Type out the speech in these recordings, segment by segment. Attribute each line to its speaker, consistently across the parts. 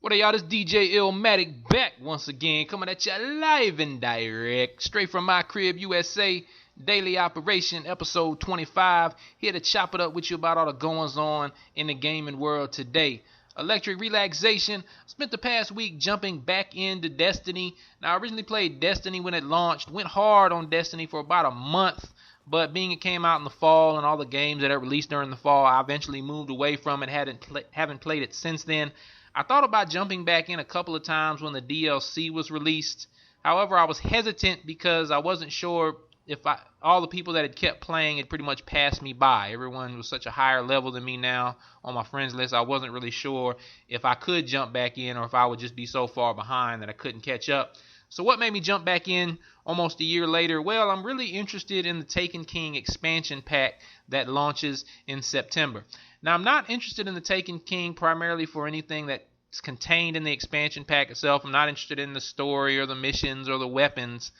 Speaker 1: What are y'all? This DJ Illmatic back once again, coming at you live and direct, straight from my crib, USA. Daily Operation, episode 25. Here to chop it up with you about all the goings on in the gaming world today. Electric relaxation. Spent the past week jumping back into Destiny. Now, I originally played Destiny when it launched. Went hard on Destiny for about a month. But being it came out in the fall and all the games that are released during the fall, I eventually moved away from it. Haven't played it since then. I thought about jumping back in a couple of times when the DLC was released. However, I was hesitant because I wasn't sure if all the people that had kept playing had pretty much passed me by. Everyone was such a higher level than me now on my friends list. I wasn't really sure if I could jump back in or if I would just be so far behind that I couldn't catch up. So what made me jump back in almost a year later? Well, I'm really interested in the Taken King expansion pack that launches in September. Now, I'm not interested in the Taken King primarily for anything that's contained in the expansion pack itself. I'm not interested in the story or the missions or the weapons.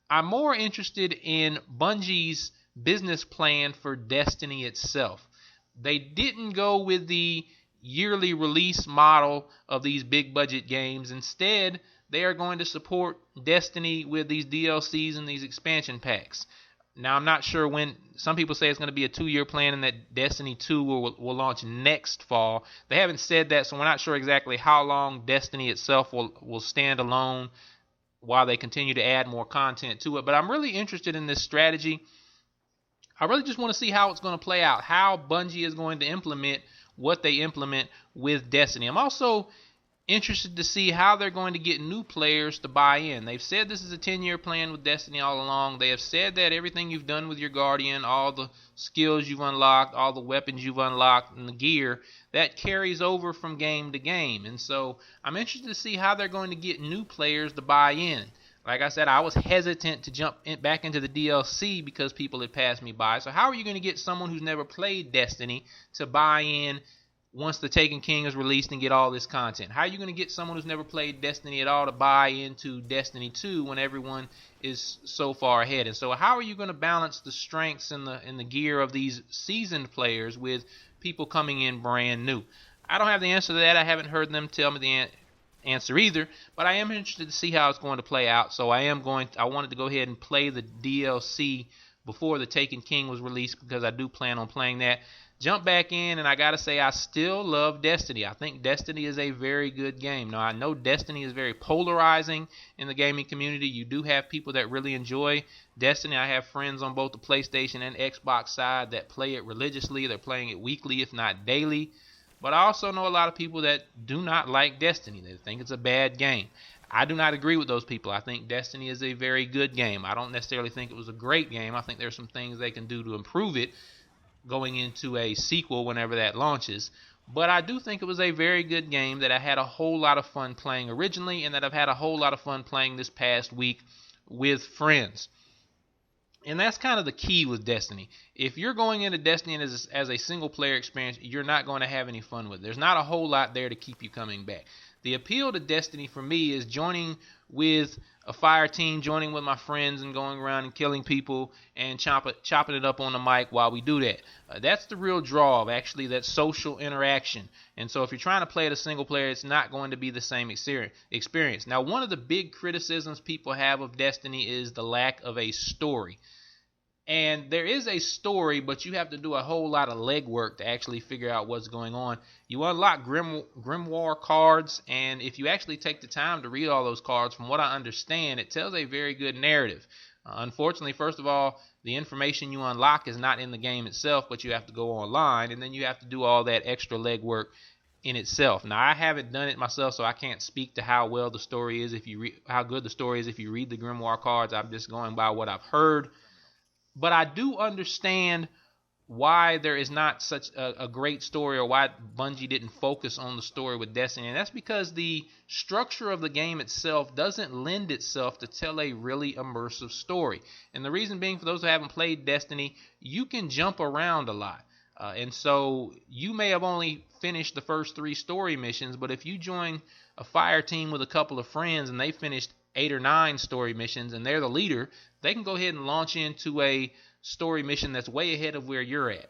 Speaker 1: I'm more interested in Bungie's business plan for Destiny itself. They didn't go with the yearly release model of these big budget games. Instead, they are going to support Destiny with these DLCs and these expansion packs. Now, I'm not sure when. Some people say it's going to be a 2-year plan and that Destiny 2 will launch next fall. They haven't said that, so we're not sure exactly how long Destiny itself will stand alone while they continue to add more content to it. But I'm really interested in this strategy. I really just want to see how it's going to play out, how Bungie is going to implement what they implement with Destiny. I'm also interested to see how they're going to get new players to buy in. They've said this is a 10-year plan with Destiny all along. They have said that everything you've done with your Guardian, all the skills you've unlocked, all the weapons you've unlocked, and the gear, that carries over from game to game. And so I'm interested to see how they're going to get new players to buy in. Like I said, I was hesitant to jump back into the DLC because people had passed me by. So how are you going to get someone who's never played Destiny to buy in once the Taken King is released and get all this content? How are you going to get someone who's never played Destiny at all to buy into Destiny 2 when everyone is so far ahead? And so how are you going to balance the strengths and the gear of these seasoned players with people coming in brand new? I don't have the answer to that. I haven't heard them tell me the answer either, but I am interested to see how it's going to play out. So I wanted to go ahead and play the DLC before the Taken King was released because I do plan on playing that. Jump back in, and I gotta say, I still love Destiny. I think Destiny is a very good game. Now, I know Destiny is very polarizing in the gaming community. You do have people that really enjoy Destiny. I have friends on both the PlayStation and Xbox side that play it religiously. They're playing it weekly, if not daily. But I also know a lot of people that do not like Destiny. They think it's a bad game. I do not agree with those people. I think Destiny is a very good game. I don't necessarily think it was a great game. I think there's some things they can do to improve it going into a sequel whenever that launches. But I do think it was a very good game that I had a whole lot of fun playing originally and that I've had a whole lot of fun playing this past week with friends. And that's kind of the key with Destiny. If you're going into Destiny as a single player experience, you're not going to have any fun with it. There's not a whole lot there to keep you coming back. The appeal to Destiny for me is joining with a fire team, joining with my friends and going around and killing people and chopping it up on the mic while we do that. That's the real draw of actually that social interaction. And so if you're trying to play it a single player, it's not going to be the same experience. Now, one of the big criticisms people have of Destiny is the lack of a story. And there is a story, but you have to do a whole lot of legwork to actually figure out what's going on. You unlock grimoire cards, and if you actually take the time to read all those cards, from what I understand, it tells a very good narrative. Unfortunately, first of all, the information you unlock is not in the game itself, but you have to go online, and then you have to do all that extra legwork in itself. Now, I haven't done it myself, so I can't speak to how well the story is how good the story is if you read the grimoire cards. I'm just going by what I've heard. But I do understand why there is not such a great story, or why Bungie didn't focus on the story with Destiny. And that's because the structure of the game itself doesn't lend itself to tell a really immersive story. And the reason being, for those who haven't played Destiny, you can jump around a lot. And so you may have only finished the first 3 story missions, but if you join a fire team with a couple of friends and they finished 8 or 9 story missions and they're the leader, they can go ahead and launch into a story mission that's way ahead of where you're at.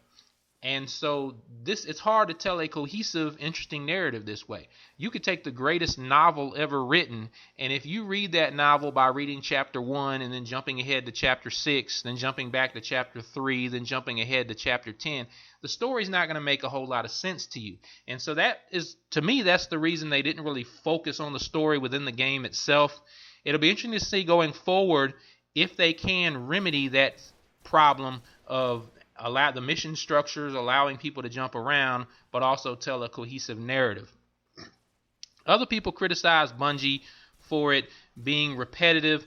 Speaker 1: And so it's hard to tell a cohesive, interesting narrative this way. You could take the greatest novel ever written, and if you read that novel by reading chapter 1 and then jumping ahead to chapter 6, then jumping back to chapter 3, then jumping ahead to chapter 10, the story's not going to make a whole lot of sense to you. And so that is, to me, that's the reason they didn't really focus on the story within the game itself. It'll be interesting to see going forward if they can remedy that problem of allow the mission structures, allowing people to jump around, but also tell a cohesive narrative. Other people criticize Bungie for it being repetitive.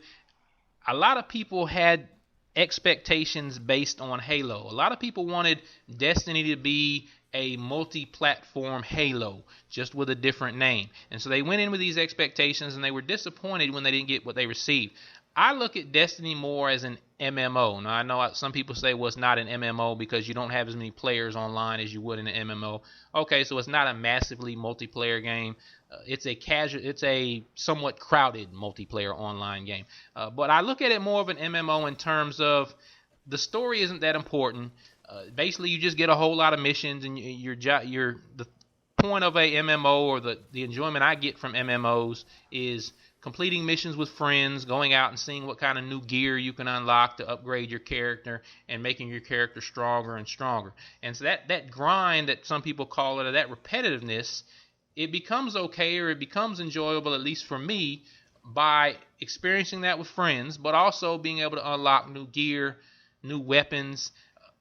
Speaker 1: A lot of people had expectations based on Halo. A lot of people wanted Destiny to be a multi-platform Halo, just with a different name. And so they went in with these expectations, and they were disappointed when they didn't get what they received. I look at Destiny more as an MMO. Now, I know some people say, well, it's not an MMO because you don't have as many players online as you would in an MMO. Okay, so it's not a massively multiplayer game. It's a somewhat crowded multiplayer online game. But I look at it more of an MMO in terms of the story isn't that important. Basically, you just get a whole lot of missions, and the point of a MMO, or the enjoyment I get from MMOs, is completing missions with friends, going out and seeing what kind of new gear you can unlock to upgrade your character and making your character stronger and stronger. And so that grind that some people call it, or that repetitiveness, it becomes okay, or it becomes enjoyable, at least for me, by experiencing that with friends, but also being able to unlock new gear, new weapons,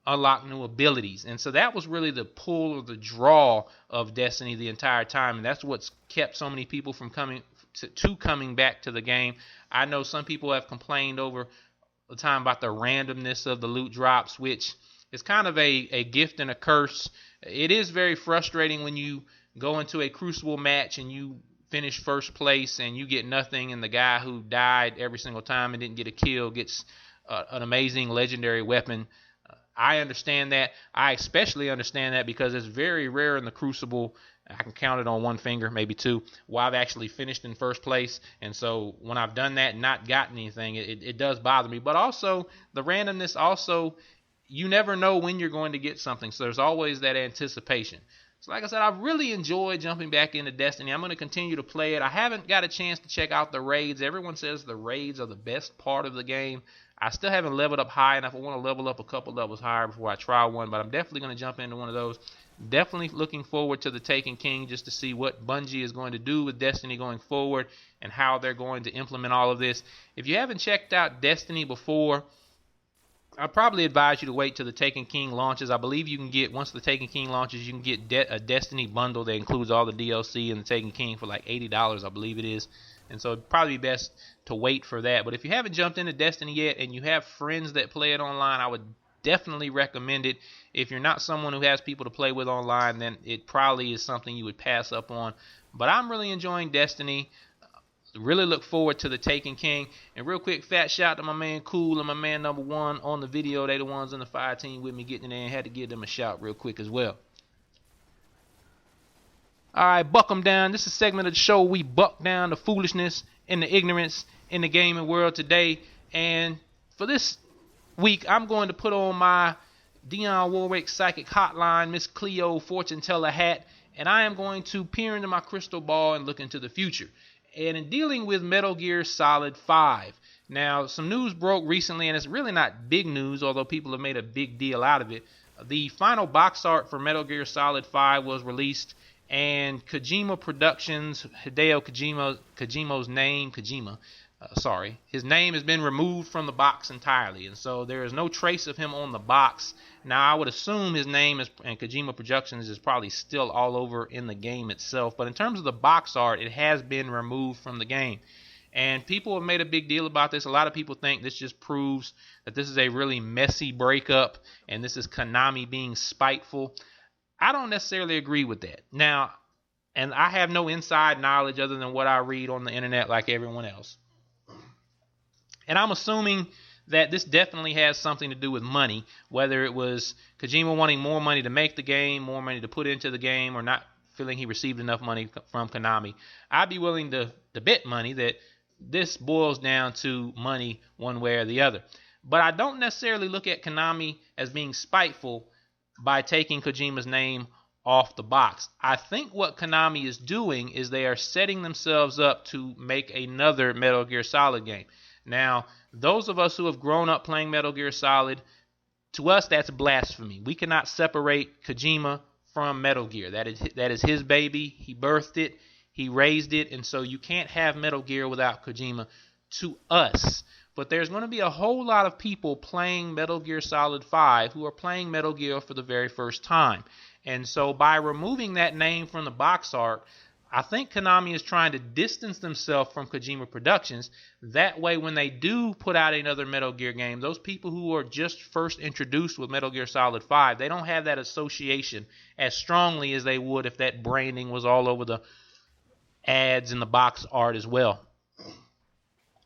Speaker 1: unlock new abilities. And so that was really the pull or the draw of Destiny the entire time, and that's what's kept so many people from coming back to the game. I know some people have complained over the time about the randomness of the loot drops, which is kind of a gift and a curse. It is very frustrating when you go into a Crucible match and you finish first place and you get nothing, and the guy who died every single time and didn't get a kill gets an amazing legendary weapon. I understand that. I especially understand that because it's very rare in the Crucible. I can count it on one finger, maybe two, where I've actually finished in first place. And so when I've done that and not gotten anything, it does bother me. But also, the randomness also, you never know when you're going to get something. So there's always that anticipation. So like I said, I've really enjoyed jumping back into Destiny. I'm going to continue to play it. I haven't got a chance to check out the raids. Everyone says the raids are the best part of the game. I still haven't leveled up high enough. I want to level up a couple levels higher before I try one, but I'm definitely going to jump into one of those. Definitely looking forward to the Taken King, just to see what Bungie is going to do with Destiny going forward and how they're going to implement all of this. If you haven't checked out Destiny before, I'd probably advise you to wait till the Taken King launches. I believe you can get, once the Taken King launches, you can get a Destiny bundle that includes all the DLC and the Taken King for like $80, I believe it is. And so it'd probably be best to wait for that. But if you haven't jumped into Destiny yet and you have friends that play it online, I would definitely recommend it. If you're not someone who has people to play with online, then it probably is something you would pass up on. But I'm really enjoying Destiny. Really look forward to the Taken King. And real quick, fat shout to my man Cool and my man Number One on the video. They the ones in the fire team with me getting in there, and had to give them a shout real quick as well. Alright, buck 'em down. This is a segment of the show we buck down the foolishness and the ignorance in the gaming world today. And for this week, I'm going to put on my Dionne Warwick Psychic Hotline, Miss Cleo Fortune Teller hat, and I am going to peer into my crystal ball and look into the future. And in dealing with Metal Gear Solid 5, now some news broke recently, and it's really not big news, although people have made a big deal out of it. The final box art for Metal Gear Solid 5 was released, and Kojima Productions, Hideo Kojima's name, his name has been removed from the box entirely, and so there is no trace of him on the box. Now, I would assume his name and Kojima Productions is probably still all over in the game itself, but in terms of the box art, it has been removed from the game. And people have made a big deal about this. A lot of people think this just proves that this is a really messy breakup, and this is Konami being spiteful. I don't necessarily agree with that. Now, and I have no inside knowledge other than what I read on the internet like everyone else. And I'm assuming that this definitely has something to do with money, whether it was Kojima wanting more money to make the game, more money to put into the game, or not feeling he received enough money from Konami. I'd be willing to bet money that this boils down to money one way or the other. But I don't necessarily look at Konami as being spiteful. by taking Kojima's name off the box. I think what Konami is doing is they are setting themselves up to make another Metal Gear Solid game. Now, those of us who have grown up playing Metal Gear Solid, to us that's blasphemy. We cannot separate Kojima from Metal Gear. That is his baby. He birthed it. He raised it. And so you can't have Metal Gear without Kojima to us. But there's going to be a whole lot of people playing Metal Gear Solid 5 who are playing Metal Gear for the very first time. And so by removing that name from the box art, I think Konami is trying to distance themselves from Kojima Productions. That way, when they do put out another Metal Gear game, those people who are just first introduced with Metal Gear Solid 5, they don't have that association as strongly as they would if that branding was all over the ads and the box art as well.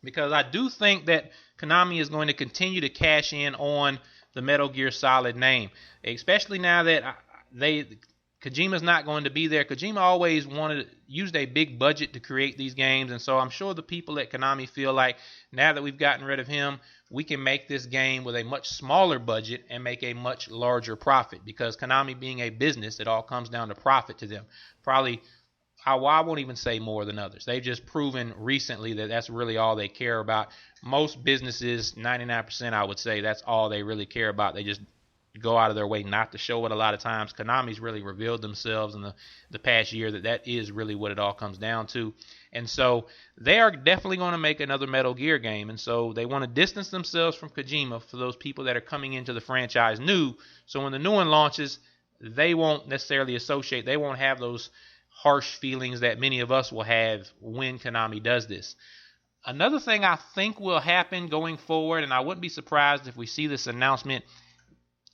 Speaker 1: Because I do think that Konami is going to continue to cash in on the Metal Gear Solid name, especially now that Kojima's not going to be there. Kojima always used a big budget to create these games, and so I'm sure the people at Konami feel like now that we've gotten rid of him, we can make this game with a much smaller budget and make a much larger profit. Because Konami being a business, it all comes down to profit to them. Probably, I won't even say more than others. They've just proven recently that that's really all they care about. Most businesses, 99% I would say, that's all they really care about. They just go out of their way not to show it a lot of times. Konami's really revealed themselves in the past year that is really what it all comes down to. And so they are definitely going to make another Metal Gear game. And so they want to distance themselves from Kojima for those people that are coming into the franchise new. So when the new one launches, they won't necessarily associate. They won't have those harsh feelings that many of us will have when Konami does this. Another thing I think will happen going forward, and I wouldn't be surprised if we see this announcement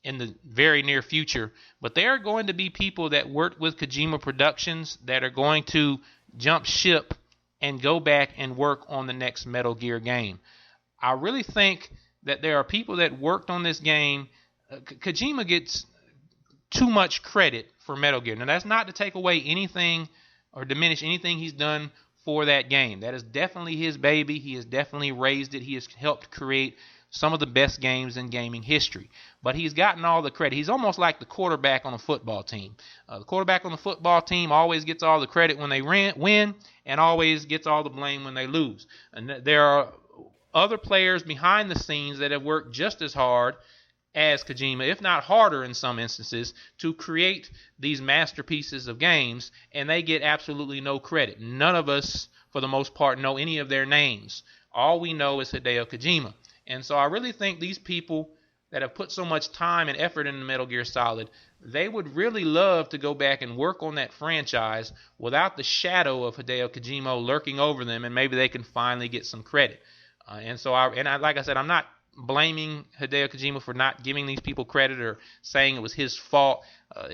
Speaker 1: in the very near future, but there are going to be people that worked with Kojima Productions that are going to jump ship and go back and work on the next Metal Gear game. I really think that there are people that worked on this game. Kojima gets too much credit for Metal Gear. Now, that's not to take away anything or diminish anything he's done for that game. That is definitely his baby. He has definitely raised it. He has helped create some of the best games in gaming history. But he's gotten all the credit. He's almost like the quarterback on a football team. The quarterback on the football team always gets all the credit when they win and always gets all the blame when they lose. And there are other players behind the scenes that have worked just as hard as Kojima, if not harder in some instances, to create these masterpieces of games, and they get absolutely no credit. None of us, for the most part, know any of their names. All we know is Hideo Kojima. And so I really think these people that have put so much time and effort into Metal Gear Solid, they would really love to go back and work on that franchise without the shadow of Hideo Kojima lurking over them, and maybe they can finally get some credit. Like I said, I'm not blaming Hideo Kojima for not giving these people credit or saying it was his fault.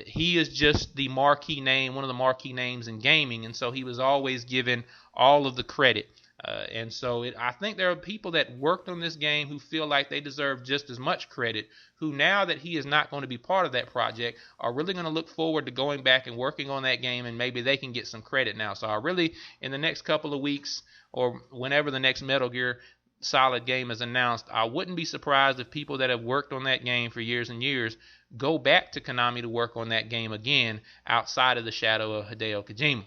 Speaker 1: He is just the marquee name, one of the marquee names in gaming, and so he was always given all of the credit. I think there are people that worked on this game who feel like they deserve just as much credit, who now that he is not going to be part of that project are really going to look forward to going back and working on that game, and maybe they can get some credit now. So I really, in the next couple of weeks or whenever the next Metal Gear Solid game is announced, I wouldn't be surprised if people that have worked on that game for years and years go back to Konami to work on that game again outside of the shadow of Hideo Kojima.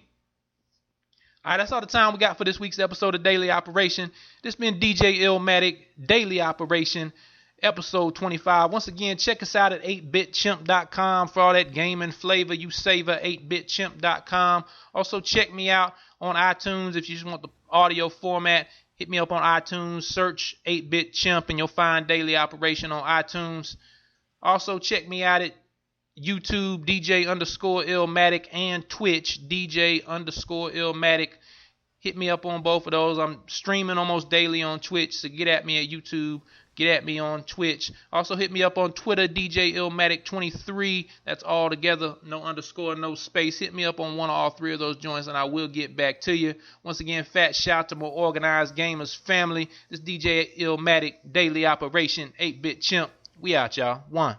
Speaker 1: Alright, that's all the time we got for this week's episode of Daily Operation. This has been DJ Illmatic, Daily Operation, episode 25. Once again, check us out at 8bitchimp.com for all that gaming flavor you savor, 8bitchimp.com. Also, check me out on iTunes if you just want the audio format. Hit me up on iTunes, search 8BitChimp, and you'll find Daily Operation on iTunes. Also, check me out at YouTube, DJ_Illmatic, and Twitch, DJ_Illmatic. Hit me up on both of those. I'm streaming almost daily on Twitch, so get at me at YouTube. Get at me on Twitch. Also, hit me up on Twitter, DJ Illmatic23. That's all together, no underscore, no space. Hit me up on one or all three of those joints, and I will get back to you. Once again, fat shout to my organized gamers family. This DJ Illmatic, Daily Operation, 8-Bit Chimp. We out, y'all. One.